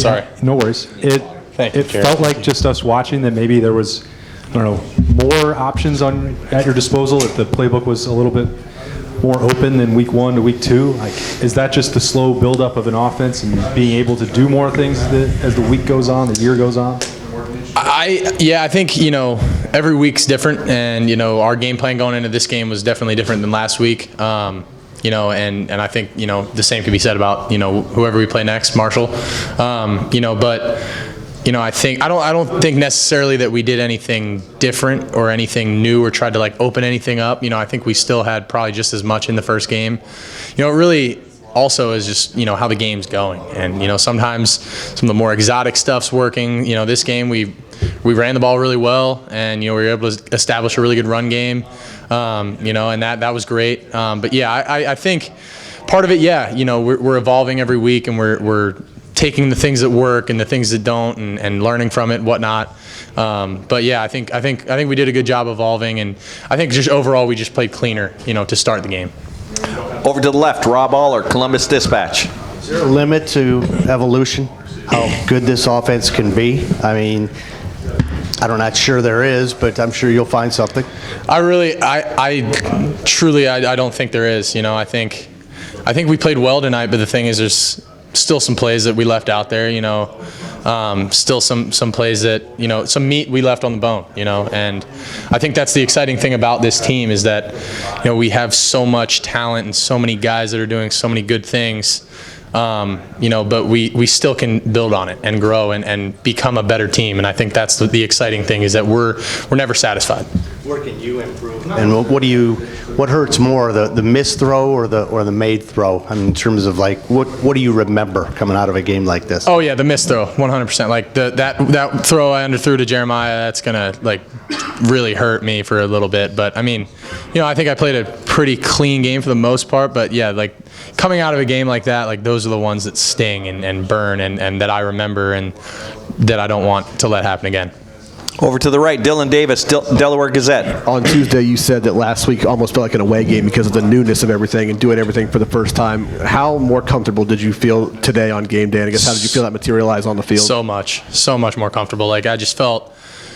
Sorry. No worries. It felt like just us watching that maybe there was, I don't know, more options at your disposal if the playbook was a little bit more open than week 1 to week 2. Like, is that just the slow buildup of an offense and being able to do more things as the week goes on, the year goes on? I think, every week's different, and, our game plan going into this game was definitely different than last week. And I think, the same could be said about, whoever we play next, Marshall. I don't think necessarily that we did anything different or anything new or tried to open anything up. I think we still had probably just as much in the first game. It really also is just, how the game's going. And, sometimes some of the more exotic stuff's working. This game we ran the ball really well, and, we were able to establish a really good run game, and that was great. I think part of it, we're evolving every week, and we're taking the things that work and the things that don't, and learning from it and whatnot. I think we did a good job evolving, and I think just overall we just played cleaner, to start the game. Over to the left, Rob Aller, Columbus Dispatch. Is there a limit to evolution, how good this offense can be? I mean, I'm not sure there is, but I'm sure you'll find something. I truly don't think there is. I think we played well tonight, but the thing is, there's still some plays that we left out there. Still some plays that some meat we left on the bone. And I think that's the exciting thing about this team is that we have so much talent and so many guys that are doing so many good things. But we still can build on it and grow and become a better team. And I think that's the exciting thing is that we're never satisfied. Where can you improve? And what hurts more, the missed throw or the made throw? I mean, in terms of what do you remember coming out of a game like this? Oh yeah, the missed throw, 100%. That throw I underthrew to Jeremiah, that's gonna really hurt me for a little bit. But I mean, I think I played a pretty clean game for the most part. But yeah, coming out of a game like that, those are the ones that sting and burn and that I remember and that I don't want to let happen again. Over to the right, Dylan Davis, Delaware Gazette. On Tuesday, you said that last week almost felt like an away game because of the newness of everything and doing everything for the first time. How more comfortable did you feel today on game day? And I guess how did you feel that materialize on the field? So much more comfortable. I just felt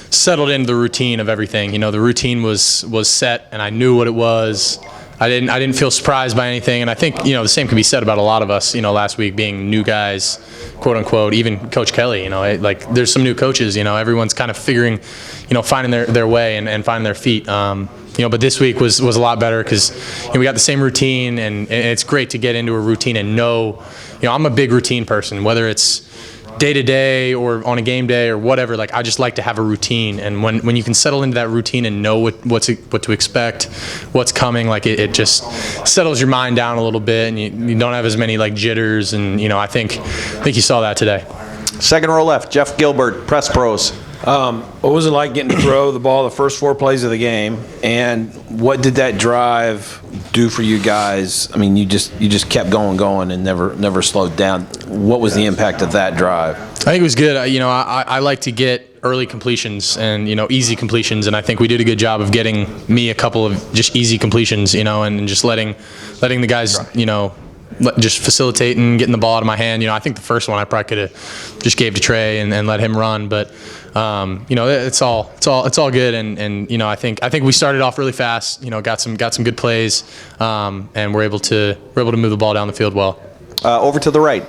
settled into the routine of everything. The routine was set, and I knew what it was. I didn't feel surprised by anything, and I think the same can be said about a lot of us. Last week being new guys, quote unquote. Even Coach Kelly. There's some new coaches. Everyone's kind of figuring, finding their way and finding their feet. But this week was a lot better because we got the same routine, and it's great to get into a routine and know. I'm a big routine person, whether it's day to day or on a game day or whatever. I just like to have a routine, and when you can settle into that routine and know what to expect, what's coming, it just settles your mind down a little bit, and you don't have as many jitters, and I think you saw that today. Second row left, Jeff Gilbert, Press Pros. What was it like getting to throw the ball the first 4 plays of the game, and what did that drive do for you guys? I mean, you just kept going and never slowed down. What was the impact of that drive? I think it was good. I like to get early completions and easy completions, and I think we did a good job of getting me a couple of just easy completions, and just letting the guys just facilitating, getting the ball out of my hand. I think the first one I probably could have just gave to Trey and let him run, but it's all good, and I think we started off really fast. Got some good plays, and we're able to move the ball down the field well. Over to the right,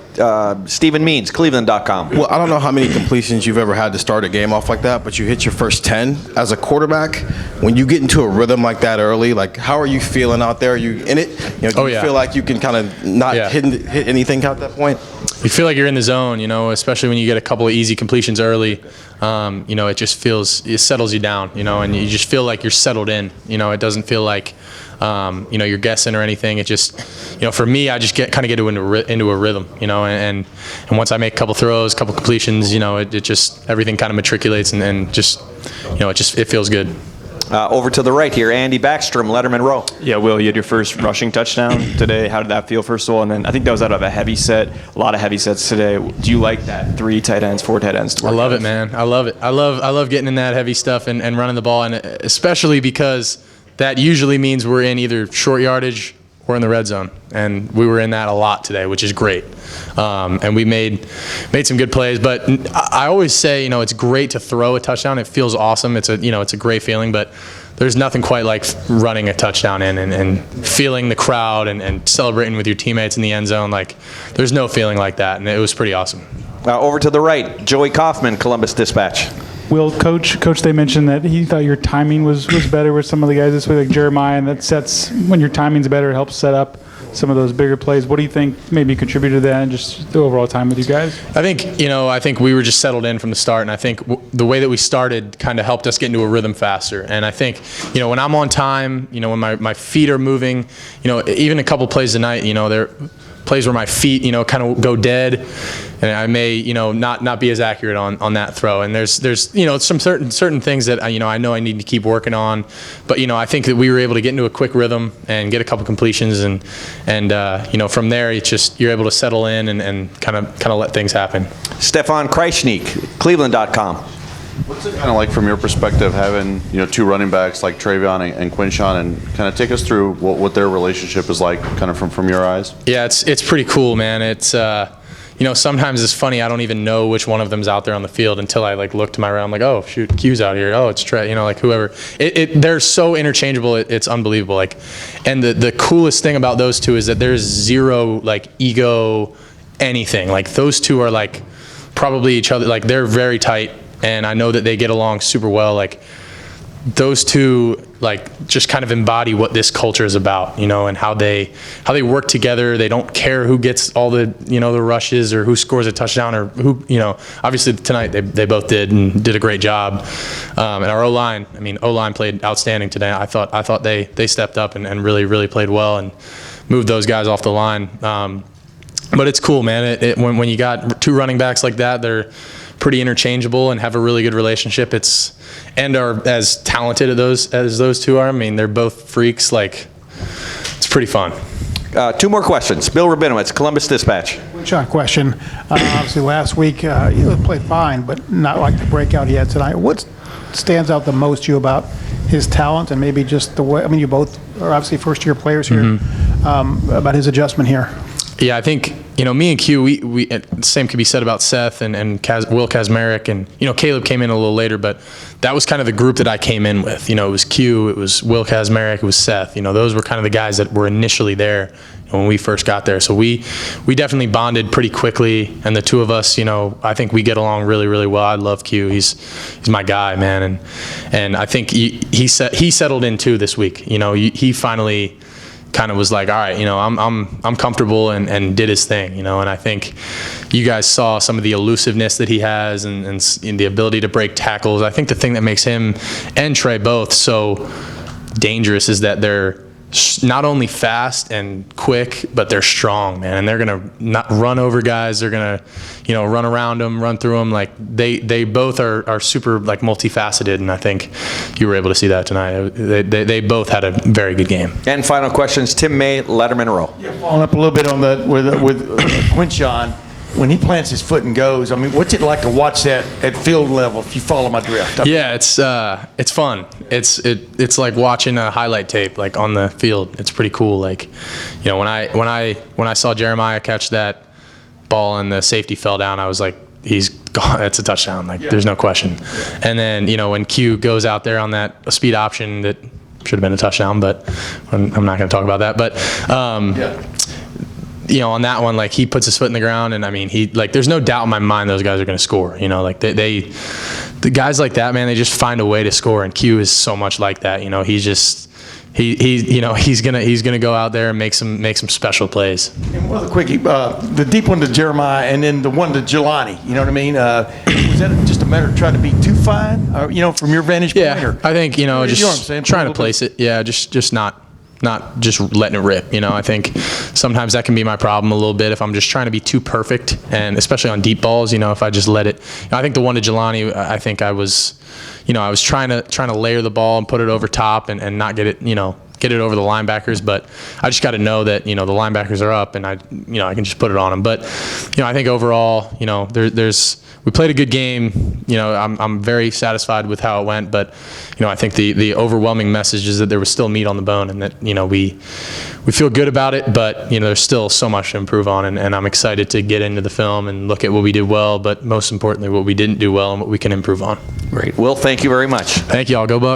Stephen Means, Cleveland.com. Well, I don't know how many completions you've ever had to start a game off like that, but you hit your first 10. As a quarterback, when you get into a rhythm like that early, how are you feeling out there? Are you in it? Do you feel like you can kind of not hit anything at that point? You feel like you're in the zone, especially when you get a couple of easy completions early. It just it settles you down, and you just feel like you're settled in. It doesn't feel like you're guessing or anything. It just, for me, I just get into a rhythm, and once I make a couple throws, couple completions, it just everything kind of matriculates and just, it feels good. Over to the right here, Andy Backstrom, Letterman Row. Yeah, Will, you had your first rushing touchdown today. How did that feel, first of all? And then I think that was out of a heavy set, a lot of heavy sets today. Do you like that 3 tight ends, 4 tight ends? I love it, man. I love it. I love getting in that heavy stuff and running the ball, and especially because that usually means we're in either short yardage we're in the red zone, and we were in that a lot today, which is great. And we made some good plays. But I always say, it's great to throw a touchdown. It feels awesome. It's a great feeling. But there's nothing quite like running a touchdown in and feeling the crowd and celebrating with your teammates in the end zone. Like, there's no feeling like that, and it was pretty awesome. Over to the right, Joey Kaufman, Columbus Dispatch. Will, Coach, they mentioned that he thought your timing was better with some of the guys this week, like Jeremiah, and that sets, when your timing's better, it helps set up some of those bigger plays. What do you think maybe contributed to that and just the overall time with you guys? I think we were just settled in from the start, and I think the way that we started kind of helped us get into a rhythm faster. And I think, when I'm on time, when my feet are moving, even a couple plays tonight, there are plays where my feet, kind of go dead, and I may, not be as accurate on that throw. And there's some certain things that I know I need to keep working on. But I think that we were able to get into a quick rhythm and get a couple completions, and from there it's just you're able to settle in and kind of let things happen. Stefan Kreisnig, Cleveland.com. What's it kind of like from your perspective having two running backs like Travion and Quinshon, and kind of take us through what their relationship is like kind of from your eyes? Yeah, it's pretty cool, man. It's sometimes it's funny. I don't even know which one of them's out there on the field until I look to my right. I'm like, oh shoot, Q's out here. Oh, it's Trey. Whoever. They're so interchangeable. It's unbelievable. And the coolest thing about those two is that there's zero ego, anything. Those two are probably each other. They're very tight. And I know that they get along super well. Those two, just kind of embody what this culture is about, and how they work together. They don't care who gets all the, the rushes or who scores a touchdown or who, obviously tonight they both did a great job. And our O-line played outstanding today. I thought they stepped up and really played well and moved those guys off the line. But it's cool, man. When you got two running backs like that, they're pretty interchangeable and have a really good relationship. And are as talented as those two are. They're both freaks. It's pretty fun. Two more questions. Bill Rabinowitz, Columbus Dispatch. Shot question. Obviously, last week you played fine, but not like the breakout he had tonight. What stands out the most to you about his talent and maybe just the way? You both are obviously first-year players here. Mm-hmm. About his adjustment here. Yeah, I think, me and Q, we same could be said about Seth and Will Kazmarek, and, Caleb came in a little later, but that was kind of the group that I came in with. It was Q, it was Will Kazmarek, it was Seth. Those were kind of the guys that were initially there when we first got there. So we definitely bonded pretty quickly, and the two of us, I think we get along really well. I love Q. He's my guy, man, and I think he settled in too this week. He finally kind of was like, all right, I'm comfortable and did his thing, and I think you guys saw some of the elusiveness that he has and the ability to break tackles. I think the thing that makes him and Trey both so dangerous is that they're not only fast and quick, but they're strong, man, and they're gonna not run over guys. They're gonna, run around them, run through them. They both are super multifaceted, and I think you were able to see that tonight. They both had a very good game. And final questions, Tim May, Letterman Row. Yeah, following up a little bit on with Quinshon. When he plants his foot and goes, what's it like to watch that at field level? If you follow my drift. Yeah, it's fun. It's like watching a highlight tape on the field. It's pretty cool. When I saw Jeremiah catch that ball and the safety fell down, I was like, he's gone. It's a touchdown. There's no question. And then when Q goes out there on that speed option that should have been a touchdown, but I'm not going to talk about that. But on that one, he puts his foot in the ground, and there's no doubt in my mind those guys are going to score. The guys like that, man, they just find a way to score, and Q is so much like that. He's gonna go out there and make some special plays. And one other quickie, the deep one to Jeremiah, and then the one to Jelani. You know what I mean? Was that just a matter of trying to be too fine, from your vantage point? Yeah, I think just trying to place it. Yeah, just not just letting it rip. I think sometimes that can be my problem a little bit if I'm just trying to be too perfect, and especially on deep balls, if I just let it. I think the one to Jelani, I think I was trying to layer the ball and put it over top and not get it, get it over the linebackers, but I just got to know that, the linebackers are up and I can just put it on them. But, I think overall, we played a good game. I'm very satisfied with how it went, but, I think the overwhelming message is that there was still meat on the bone and that, we feel good about it, but, there's still so much to improve on, and I'm excited to get into the film and look at what we did well, but most importantly, what we didn't do well and what we can improve on. Great. Will, thank you very much. Thank you all. Go Bucks.